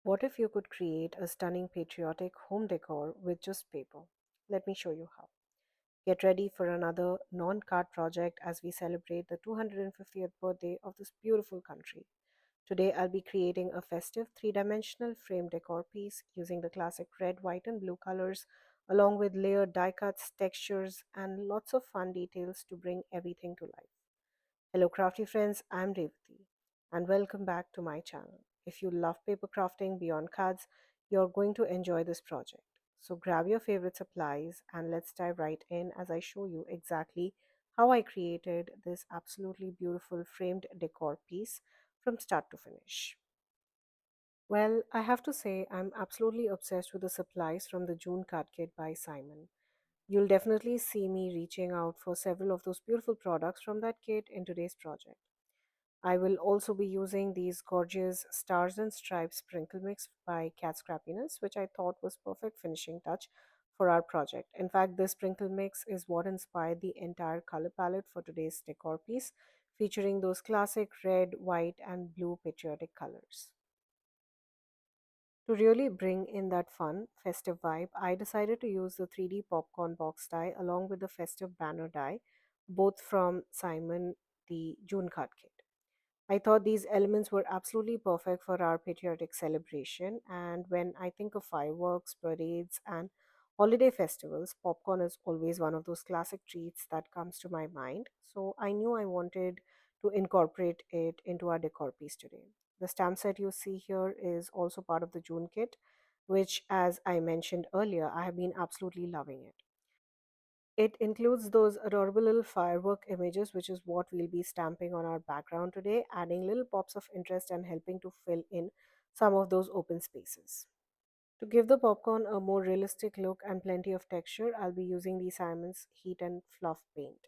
What if you could create a stunning patriotic home decor with just paper? Let me show you how. Get ready for another non card project as we celebrate the 250th birthday of this beautiful country. Today, I'll be creating a festive three-dimensional frame decor piece using the classic red, white, and blue colors, along with layered die cuts, textures, and lots of fun details to bring everything to life. Hello, crafty friends, I'm Revati, and welcome back to my channel. If you love paper crafting beyond cards, you're going to enjoy this project. So grab your favorite supplies and let's dive right in as I show you exactly how I created this absolutely beautiful framed decor piece from start to finish. Well, I have to say I'm absolutely obsessed with the supplies from the June card kit by Simon. You'll definitely see me reaching out for several of those beautiful products from that kit in today's project. I will also be using these gorgeous Stars and Stripes sprinkle mix by Cat Scrappiness, which I thought was perfect finishing touch for our project. In fact, this sprinkle mix is what inspired the entire color palette for today's decor piece, featuring those classic red, white, and blue patriotic colors. To really bring in that fun, festive vibe, I decided to use the 3D popcorn box die along with the festive banner die, both from Simon the June card kit. I thought these elements were absolutely perfect for our patriotic celebration. And when I think of fireworks, parades, and holiday festivals, popcorn is always one of those classic treats that comes to my mind. So I knew I wanted to incorporate it into our decor piece today. The stamp set you see here is also part of the June kit, which, as I mentioned earlier, I have been absolutely loving it. It includes those adorable little firework images, which is what we'll be stamping on our background today, adding little pops of interest and helping to fill in some of those open spaces. To give the popcorn a more realistic look and plenty of texture, I'll be using the Simon's Heat and Fluff paint.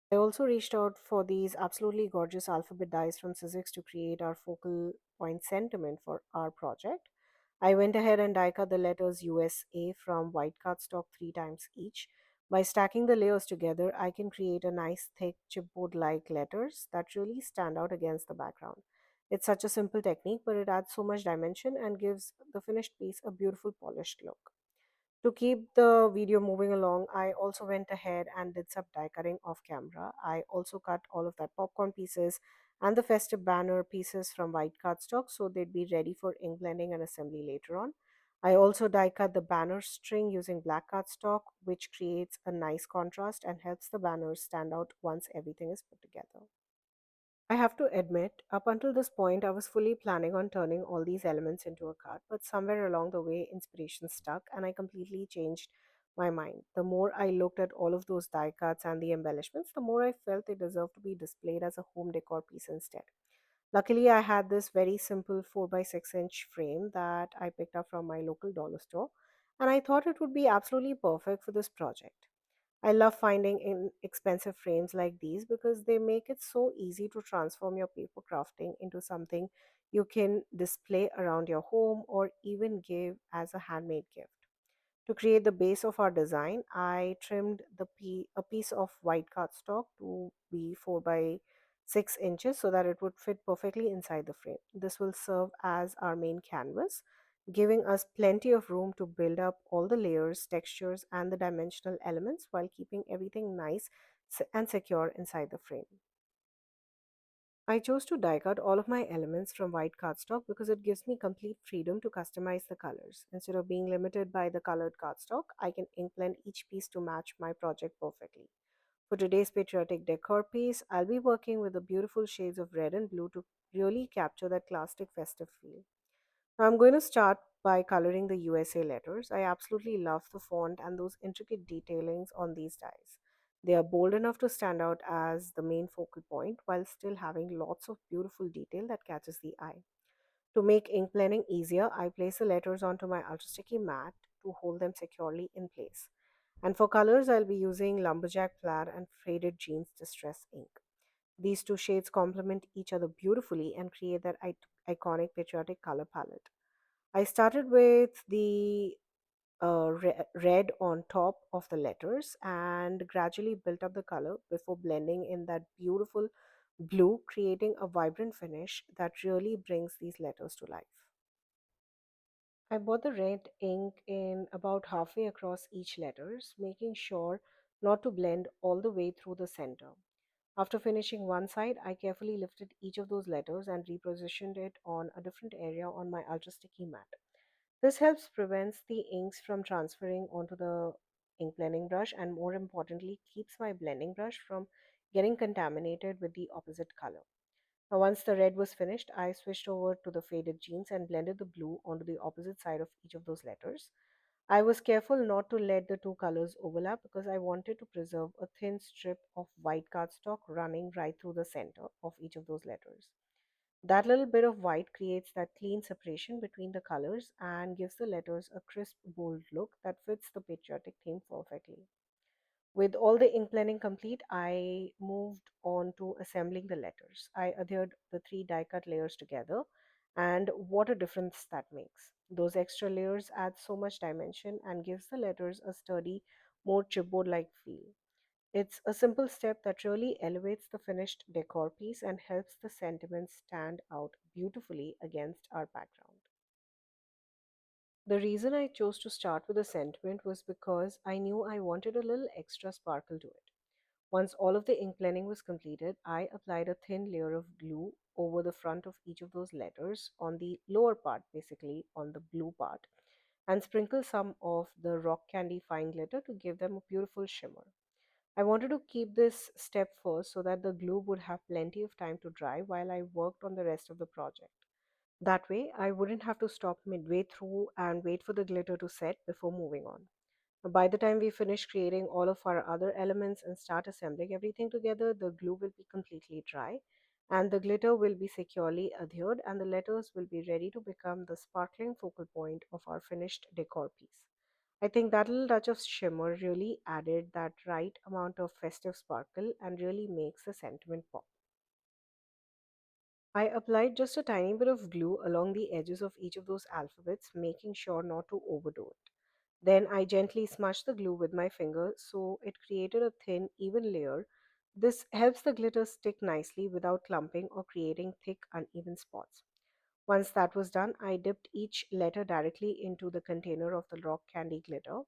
I also reached out for these absolutely gorgeous alphabet dies from Sizzix to create our focal point sentiment for our project. I went ahead and die cut the letters USA from white cardstock three times each. By stacking the layers together, I can create a nice thick chipboard like letters that really stand out against the background. It's such a simple technique, but it adds so much dimension and gives the finished piece a beautiful polished look. To keep the video moving along, I also went ahead and did some die cutting off camera. I also cut all of that popcorn pieces and the festive banner pieces from white cardstock so they'd be ready for ink blending and assembly later on. I also die cut the banner string using black cardstock, which creates a nice contrast and helps the banners stand out once everything is put together. I have to admit, up until this point, I was fully planning on turning all these elements into a card, but somewhere along the way, inspiration stuck and I completely changed my mind. The more I looked at all of those die cuts and the embellishments, the more I felt they deserved to be displayed as a home decor piece instead. Luckily, I had this very simple 4 by 6 inch frame that I picked up from my local dollar store, and I thought it would be absolutely perfect for this project. I love finding inexpensive frames like these because they make it so easy to transform your paper crafting into something you can display around your home or even give as a handmade gift. To create the base of our design, I trimmed a piece of white cardstock to be 4 by 6 inches so that it would fit perfectly inside the frame. This will serve as our main canvas, giving us plenty of room to build up all the layers, textures, and the dimensional elements while keeping everything nice and secure inside the frame. I chose to die cut all of my elements from white cardstock because it gives me complete freedom to customize the colors. Instead of being limited by the colored cardstock, I can ink blend each piece to match my project perfectly. For today's patriotic decor piece, I'll be working with the beautiful shades of red and blue to really capture that classic festive feel. Now I'm going to start by coloring the USA letters. I absolutely love the font and those intricate detailings on these dies. They are bold enough to stand out as the main focal point while still having lots of beautiful detail that catches the eye. To make ink blending easier, I place the letters onto my ultra sticky mat to hold them securely in place. And for colors, I'll be using lumberjack plaid and faded jeans distress ink. These two shades complement each other beautifully and create that iconic patriotic color palette. I started with the red on top of the letters and gradually built up the color before blending in that beautiful blue, creating a vibrant finish that really brings these letters to life. I bought the red ink in about halfway across each letters, making sure not to blend all the way through the center. After finishing one side, I carefully lifted each of those letters and repositioned it on a different area on my ultra sticky mat. This helps prevents the inks from transferring onto the ink blending brush and more importantly keeps my blending brush from getting contaminated with the opposite color. Now once the red was finished, I switched over to the faded jeans and blended the blue onto the opposite side of each of those letters. I was careful not to let the two colors overlap because I wanted to preserve a thin strip of white cardstock running right through the center of each of those letters. That little bit of white creates that clean separation between the colors and gives the letters a crisp, bold look that fits the patriotic theme perfectly. With all the ink blending complete, I moved on to assembling the letters. I adhered the three die cut layers together, and what a difference that makes. Those extra layers add so much dimension and gives the letters a sturdy, more chipboard like feel. It's a simple step that really elevates the finished decor piece and helps the sentiments stand out beautifully against our background. The reason I chose to start with a sentiment was because I knew I wanted a little extra sparkle to it. Once all of the ink blending was completed, I applied a thin layer of glue over the front of each of those letters on the lower part, basically on the blue part, and sprinkled some of the rock candy fine glitter to give them a beautiful shimmer. I wanted to keep this step first so that the glue would have plenty of time to dry while I worked on the rest of the project. That way, I wouldn't have to stop midway through and wait for the glitter to set before moving on. By the time we finish creating all of our other elements and start assembling everything together, the glue will be completely dry and the glitter will be securely adhered and the letters will be ready to become the sparkling focal point of our finished decor piece. I think that little touch of shimmer really added that right amount of festive sparkle and really makes the sentiment pop. I applied just a tiny bit of glue along the edges of each of those alphabets, making sure not to overdo it. Then I gently smudged the glue with my finger so it created a thin, even layer. This helps the glitter stick nicely without clumping or creating thick, uneven spots. Once that was done, I dipped each letter directly into the container of the rock candy glitter.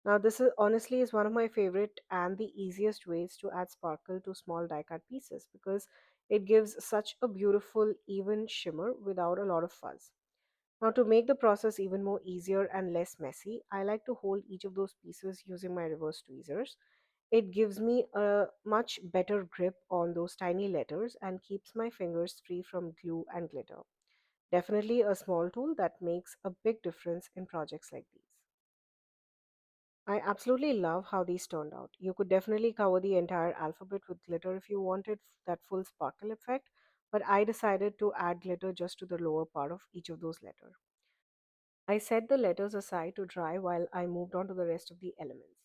Now, this is honestly is one of my favorite and the easiest ways to add sparkle to small die cut pieces because it gives such a beautiful, even shimmer without a lot of fuzz. Now, to make the process even more easier and less messy, I like to hold each of those pieces using my reverse tweezers. It gives me a much better grip on those tiny letters and keeps my fingers free from glue and glitter. Definitely a small tool that makes a big difference in projects like these. I absolutely love how these turned out. You could definitely cover the entire alphabet with glitter if you wanted that full sparkle effect, but I decided to add glitter just to the lower part of each of those letters. I set the letters aside to dry while I moved on to the rest of the elements.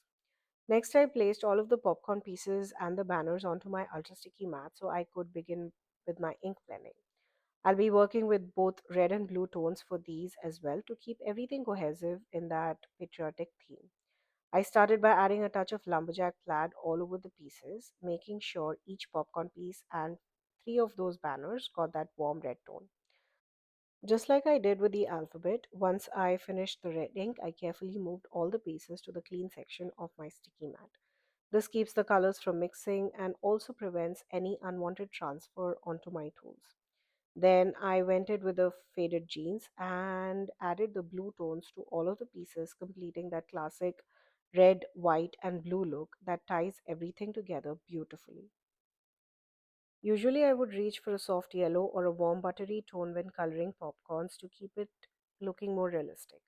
Next, I placed all of the popcorn pieces and the banners onto my ultra sticky mat so I could begin with my ink blending. I'll be working with both red and blue tones for these as well to keep everything cohesive in that patriotic theme. I started by adding a touch of lumberjack plaid all over the pieces, making sure each popcorn piece and three of those banners got that warm red tone. Just like I did with the alphabet, once I finished the red ink, I carefully moved all the pieces to the clean section of my sticky mat. This keeps the colors from mixing and also prevents any unwanted transfer onto my tools. Then I went it with the faded jeans and added the blue tones to all of the pieces, completing that classic red, white, and blue look that ties everything together beautifully. Usually, I would reach for a soft yellow or a warm buttery tone when coloring popcorns to keep it looking more realistic.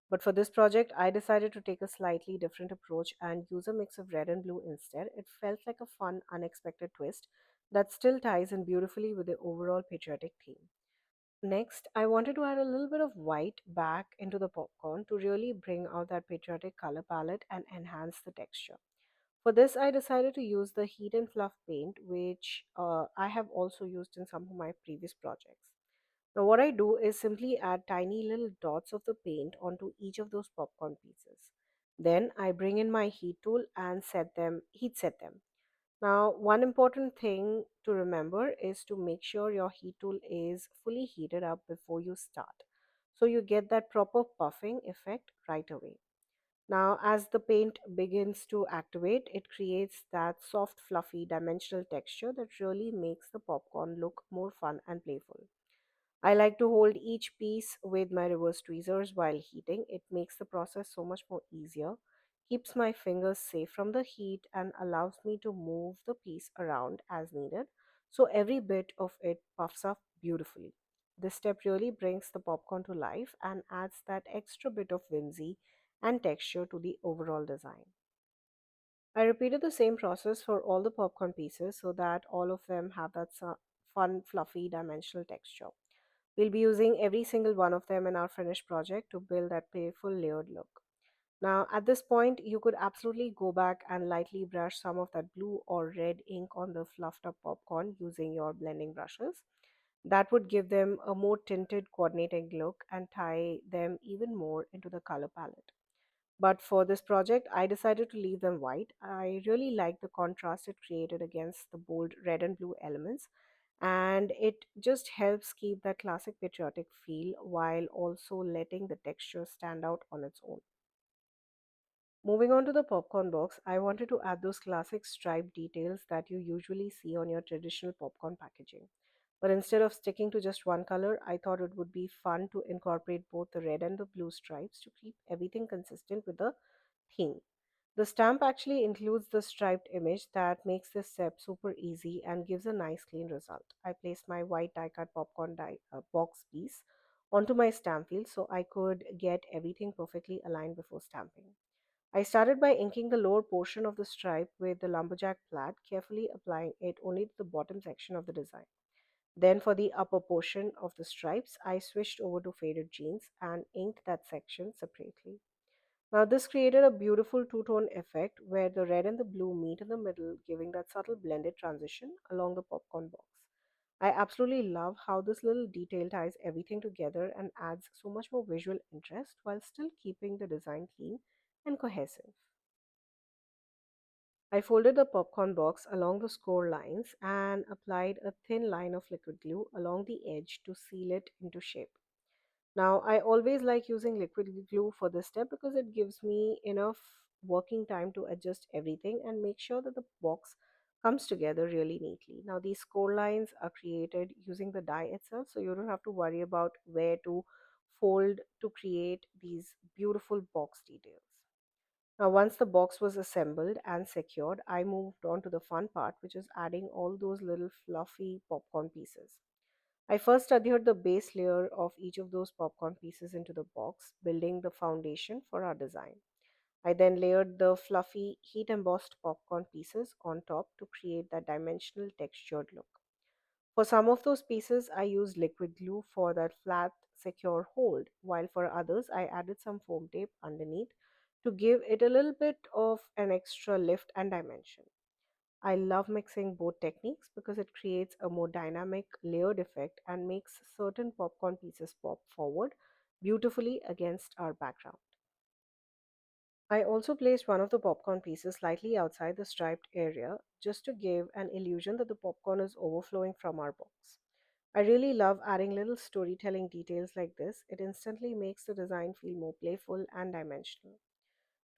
But for this project, I decided to take a slightly different approach and use a mix of red and blue instead. It felt like a fun, unexpected twist that still ties in beautifully with the overall patriotic theme. Next, I wanted to add a little bit of white back into the popcorn to really bring out that patriotic color palette and enhance the texture. For this, I decided to use the Heat and Fluff paint, which I have also used in some of my previous projects. Now, what I do is simply add tiny little dots of the paint onto each of those popcorn pieces. Then I bring in my heat tool and heat set them. Now, one important thing to remember is to make sure your heat tool is fully heated up before you start. so you get that proper puffing effect right away. Now, as the paint begins to activate, it creates that soft, fluffy, dimensional texture that really makes the popcorn look more fun and playful. I like to hold each piece with my reverse tweezers while heating. It makes the process so much more easier, keeps my fingers safe from the heat, and allows me to move the piece around as needed so every bit of it puffs up beautifully. This step really brings the popcorn to life and adds that extra bit of whimsy and texture to the overall design. I repeated the same process for all the popcorn pieces so that all of them have that fun, fluffy, dimensional texture. We'll be using every single one of them in our finished project to build that playful layered look. Now, at this point, you could absolutely go back and lightly brush some of that blue or red ink on the fluffed up popcorn using your blending brushes. That would give them a more tinted, coordinating look and tie them even more into the color palette. But for this project, I decided to leave them white. I really like the contrast it created against the bold red and blue elements, and it just helps keep that classic patriotic feel while also letting the texture stand out on its own. Moving on to the popcorn box, I wanted to add those classic striped details that you usually see on your traditional popcorn packaging. But instead of sticking to just one color, I thought it would be fun to incorporate both the red and the blue stripes to keep everything consistent with the theme. The stamp actually includes the striped image that makes this step super easy and gives a nice clean result. I placed my white die cut popcorn box piece onto my stamp wheel so I could get everything perfectly aligned before stamping. I started by inking the lower portion of the stripe with the lumberjack plaid, carefully applying it only to the bottom section of the design. Then for the upper portion of the stripes, I switched over to faded jeans and inked that section separately. Now, this created a beautiful two-tone effect where the red and the blue meet in the middle, giving that subtle blended transition along the popcorn box. I absolutely love how this little detail ties everything together and adds so much more visual interest while still keeping the design clean and cohesive. I folded the popcorn box along the score lines and applied a thin line of liquid glue along the edge to seal it into shape. Now, I always like using liquid glue for this step because it gives me enough working time to adjust everything and make sure that the box comes together really neatly. Now, these score lines are created using the die itself, so you don't have to worry about where to fold to create these beautiful box details. Now, once the box was assembled and secured, I moved on to the fun part, which is adding all those little fluffy popcorn pieces. I first adhered the base layer of each of those popcorn pieces into the box, building the foundation for our design. I then layered the fluffy, heat embossed popcorn pieces on top to create that dimensional textured look. For some of those pieces, I used liquid glue for that flat, secure hold, while for others, I added some foam tape underneath to give it a little bit of an extra lift and dimension. I love mixing both techniques because it creates a more dynamic, layered effect and makes certain popcorn pieces pop forward beautifully against our background. I also placed one of the popcorn pieces slightly outside the striped area just to give an illusion that the popcorn is overflowing from our box. I really love adding little storytelling details like this. It instantly makes the design feel more playful and dimensional.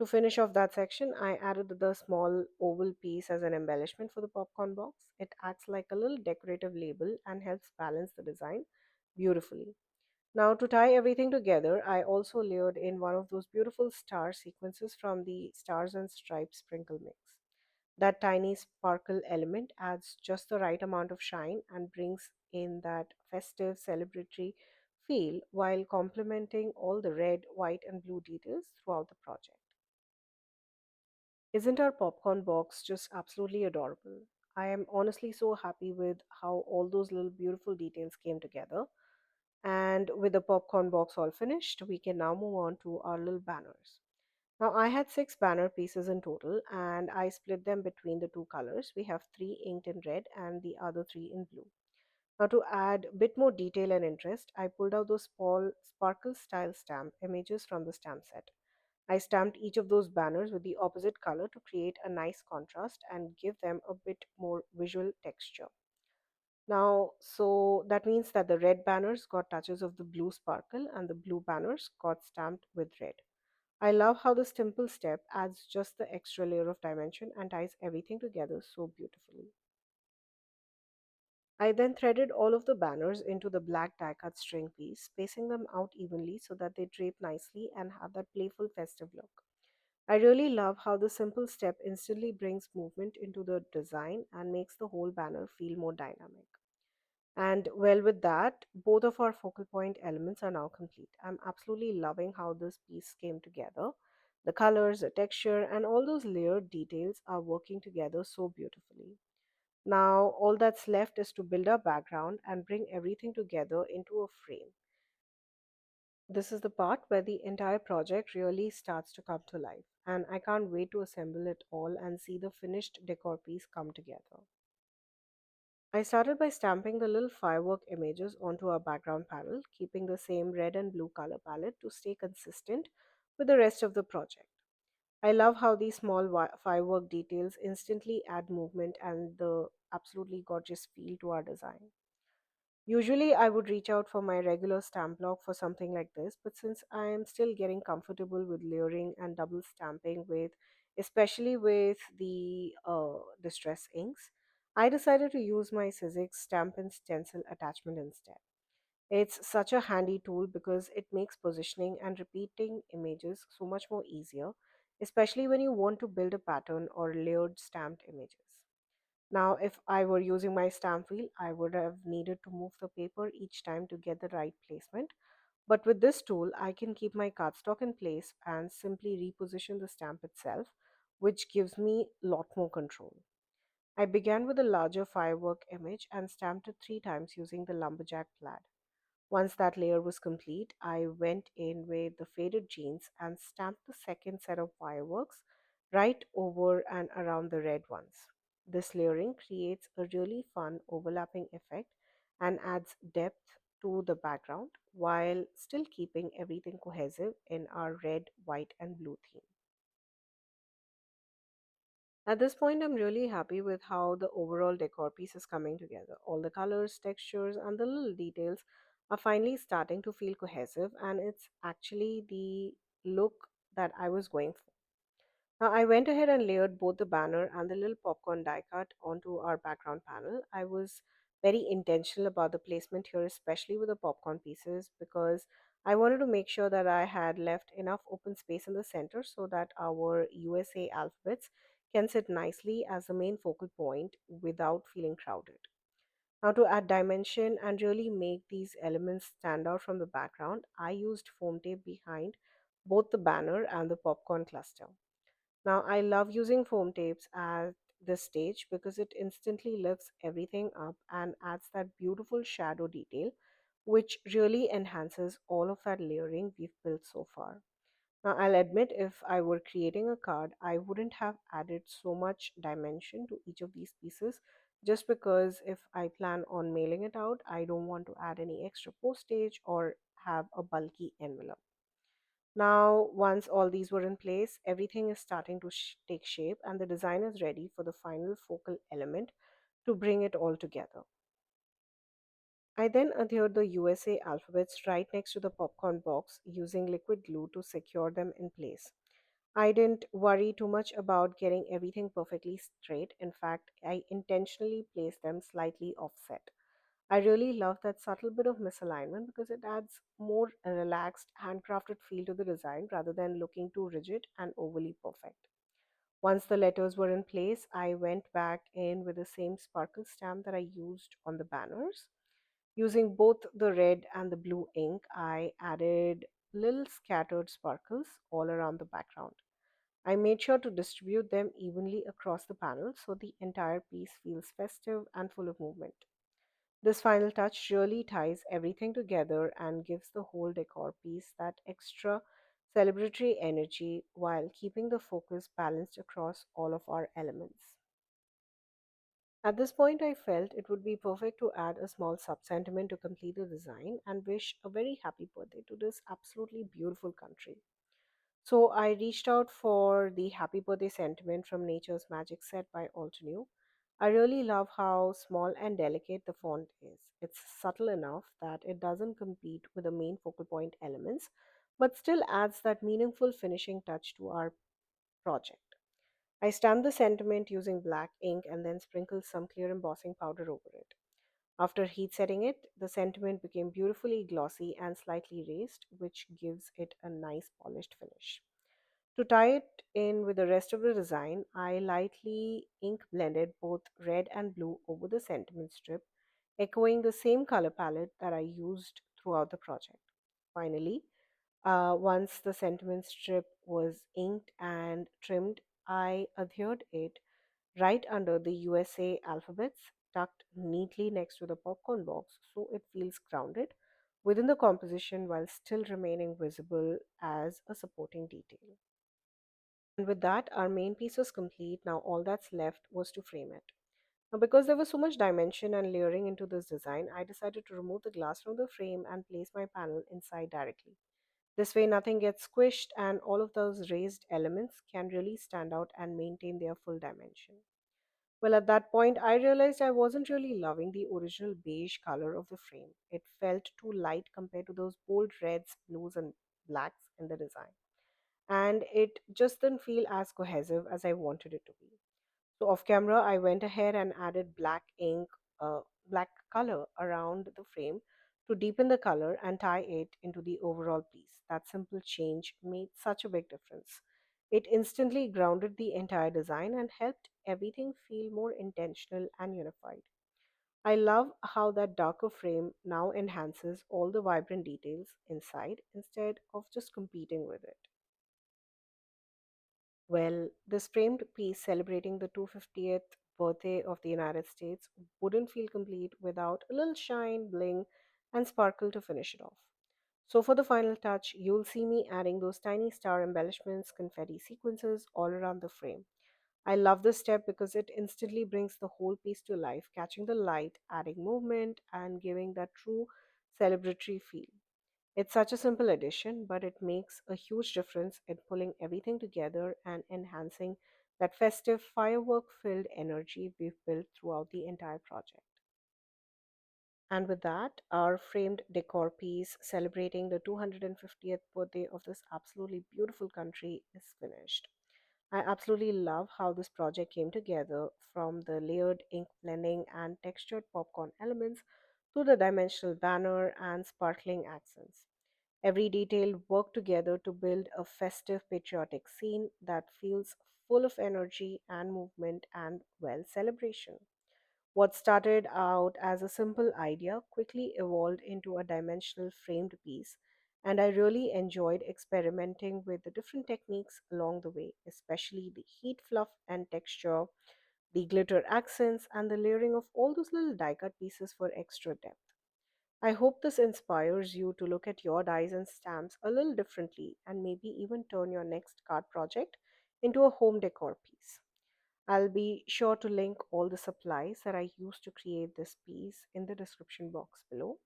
To finish off that section, I added the small oval piece as an embellishment for the popcorn box. It acts like a little decorative label and helps balance the design beautifully. Now, to tie everything together, I also layered in one of those beautiful star sequences from the Stars and Stripes sprinkle mix. That tiny sparkle element adds just the right amount of shine and brings in that festive, celebratory feel while complementing all the red, white, and blue details throughout the project. Isn't our popcorn box just absolutely adorable? I am honestly so happy with how all those little beautiful details came together. And with the popcorn box all finished, we can now move on to our little banners. Now, I had six banner pieces in total, and I split them between the two colors. We have three inked in red and the other three in blue. Now, to add a bit more detail and interest, I pulled out those small sparkle style stamp images from the stamp set. I stamped each of those banners with the opposite color to create a nice contrast and give them a bit more visual texture. Now, so that means that the red banners got touches of the blue sparkle and the blue banners got stamped with red. I love how this simple step adds just the extra layer of dimension and ties everything together so beautifully. I then threaded all of the banners into the black die cut string piece, spacing them out evenly so that they drape nicely and have that playful festive look. I really love how the simple step instantly brings movement into the design and makes the whole banner feel more dynamic. And well, with that, both of our focal point elements are now complete. I'm absolutely loving how this piece came together. The colors, the texture, and all those layered details are working together so beautifully. Now, all that's left is to build our background and bring everything together into a frame. This is the part where the entire project really starts to come to life, and I can't wait to assemble it all and see the finished decor piece come together. I started by stamping the little firework images onto our background panel, keeping the same red and blue color palette to stay consistent with the rest of the project. I love how these small firework details instantly add movement and the absolutely gorgeous feel to our design. Usually, I would reach out for my regular stamp block for something like this, but since I am still getting comfortable with layering and double stamping especially with the distress inks, I decided to use my Sizzix stamp and stencil attachment instead. It's such a handy tool because it makes positioning and repeating images so much more easier, especially when you want to build a pattern or layered stamped images. Now, if I were using my stamp wheel, I would have needed to move the paper each time to get the right placement. But with this tool, I can keep my cardstock in place and simply reposition the stamp itself, which gives me a lot more control. I began with a larger firework image and stamped it 3 times using the lumberjack plaid. Once that layer was complete, I went in with the faded jeans and stamped the second set of fireworks right over and around the red ones. This layering creates a really fun overlapping effect and adds depth to the background while still keeping everything cohesive in our red, white, and blue theme. At this point, I'm really happy with how the overall decor piece is coming together. All the colors, textures, and the little details are finally starting to feel cohesive, and it's actually the look that I was going for. Now, I went ahead and layered both the banner and the little popcorn die cut onto our background panel. I was very intentional about the placement here, especially with the popcorn pieces, because I wanted to make sure that I had left enough open space in the center so that our USA alphabets can sit nicely as the main focal point without feeling crowded. Now, to add dimension and really make these elements stand out from the background, I used foam tape behind both the banner and the popcorn cluster. Now, I love using foam tapes at this stage because it instantly lifts everything up and adds that beautiful shadow detail, which really enhances all of that layering we've built so far. Now, I'll admit if I were creating a card, I wouldn't have added so much dimension to each of these pieces just because if I plan on mailing it out, I don't want to add any extra postage or have a bulky envelope. Now, once all these were in place, everything is starting to take shape and the design is ready for the final focal element to bring it all together. I then adhered the USA alphabets right next to the popcorn box using liquid glue to secure them in place. I didn't worry too much about getting everything perfectly straight. In fact, I intentionally placed them slightly offset. I really love that subtle bit of misalignment because it adds more relaxed, handcrafted feel to the design rather than looking too rigid and overly perfect. Once the letters were in place, I went back in with the same sparkle stamp that I used on the banners. Using both the red and the blue ink, I added little scattered sparkles all around the background. I made sure to distribute them evenly across the panel so the entire piece feels festive and full of movement. This final touch really ties everything together and gives the whole decor piece that extra celebratory energy while keeping the focus balanced across all of our elements. At this point, I felt it would be perfect to add a small sub sentiment to complete the design and wish a very happy birthday to this absolutely beautiful country. So I reached out for the happy birthday sentiment from Nature's Magic set by Altenew. I really love how small and delicate the font is. It's subtle enough that it doesn't compete with the main focal point elements, but still adds that meaningful finishing touch to our project. I stamped the sentiment using black ink and then sprinkled some clear embossing powder over it. After heat setting it, the sentiment became beautifully glossy and slightly raised, which gives it a nice polished finish. To tie it in with the rest of the design, I lightly ink blended both red and blue over the sentiment strip, echoing the same color palette that I used throughout the project. Finally, once the sentiment strip was inked and trimmed, I adhered it right under the USA alphabets, tucked neatly next to the popcorn box so it feels grounded within the composition while still remaining visible as a supporting detail. And with that, our main piece was complete. Now, all that's left was to frame it. Now, because there was so much dimension and layering into this design, I decided to remove the glass from the frame and place my panel inside directly. This way, nothing gets squished, and all of those raised elements can really stand out and maintain their full dimension. Well, at that point, I realized I wasn't really loving the original beige color of the frame. It felt too light compared to those bold reds, blues, and blacks in the design. And it just didn't feel as cohesive as I wanted it to be. So off camera, I went ahead and added black ink, black color around the frame to deepen the color and tie it into the overall piece. That simple change made such a big difference. It instantly grounded the entire design and helped everything feel more intentional and unified. I love how that darker frame now enhances all the vibrant details inside instead of just competing with it. Well, this framed piece celebrating the 250th birthday of the United States wouldn't feel complete without a little shine, bling, and sparkle to finish it off. So, for the final touch, you'll see me adding those tiny star embellishments, confetti sequences all around the frame. I love this step because it instantly brings the whole piece to life, catching the light, adding movement, and giving that true celebratory feel. It's such a simple addition, but it makes a huge difference in pulling everything together and enhancing that festive firework filled energy we've built throughout the entire project. And with that, our framed decor piece celebrating the 250th birthday of this absolutely beautiful country is finished. I absolutely love how this project came together, from the layered ink blending and textured popcorn elements to the dimensional banner and sparkling accents. Every detail worked together to build a festive, patriotic scene that feels full of energy and movement and, well, celebration. What started out as a simple idea quickly evolved into a dimensional framed piece, and I really enjoyed experimenting with the different techniques along the way, especially the heat fluff and texture, the glitter accents, and the layering of all those little die cut pieces for extra depth. I hope this inspires you to look at your dies and stamps a little differently and maybe even turn your next card project into a home decor piece. I'll be sure to link all the supplies that I used to create this piece in the description box below.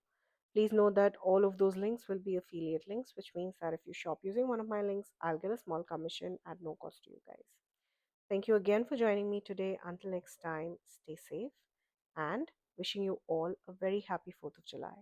Please note that all of those links will be affiliate links, which means that if you shop using one of my links, I'll get a small commission at no cost to you guys. Thank you again for joining me today. Until next time, stay safe and wishing you all a very happy 4th of July.